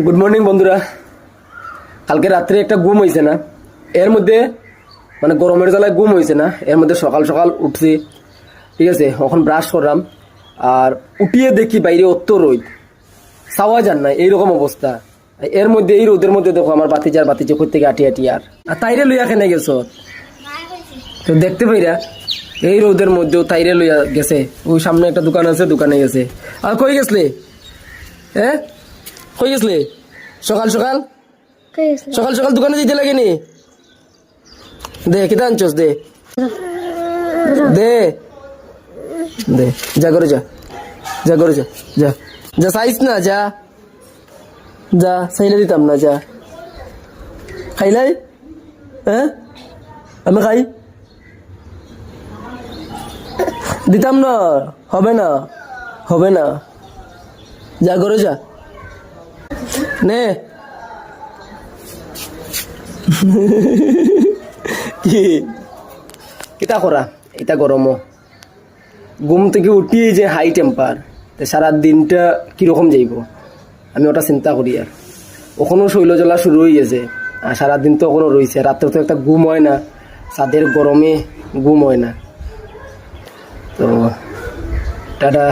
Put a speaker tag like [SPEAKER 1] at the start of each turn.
[SPEAKER 1] Good morning বন্ধুরা। কালকে রাত্রে একটা ঘুম হয়েছে না, এর মধ্যে মানে গরমের জ্বালায় ঘুম হয়েছে না, এর মধ্যে সকাল সকাল উঠছি, ঠিক আছে। এখন ব্রাশ করলাম আর উঠিয়ে দেখি বাইরে অত রোদ, চাওয়া যান না এইরকম অবস্থা। এর মধ্যে এই রোদের মধ্যে দেখো আমার বাতিজার থেকে আটি আটি আর তাইরে লইয়া কেনে গেছ তো দেখতে পাইরা এই রোদের মধ্যেও তাইরে লইয়া গেছে। ওই সামনে একটা দোকান আছে, দোকানে গেছে। আর কই গেছলে? হ্যাঁ কই গেছলে? সকাল সকাল সকাল সকাল দোকানে যেতে লাগেনি? দে কেটা আনছস? দে দে দে, যা করে যা, যা করে যা, যা যা, চাইস না, যা যা, চাইলে দিতাম না, যা। খাইলাই? হ্যাঁ আমি খাই, দিতাম না, হবে না, হবে না, যা করে যা, নে। কি কিতা করা, এটা গরমও ঘুম থেকে উঠিয়ে যে হাই টেম্পার, সারা দিনটা কিরকম যাইব আমি ওটা চিন্তা করি। আর ওখানেও শৈল জ্বলা শুরু হয়ে গেছে, আর সারাদিন তো ওখানে রয়েছে। রাত্রে তো একটা ঘুম হয় না, ছাদের গরমে ঘুম হয় না। তো টাটা।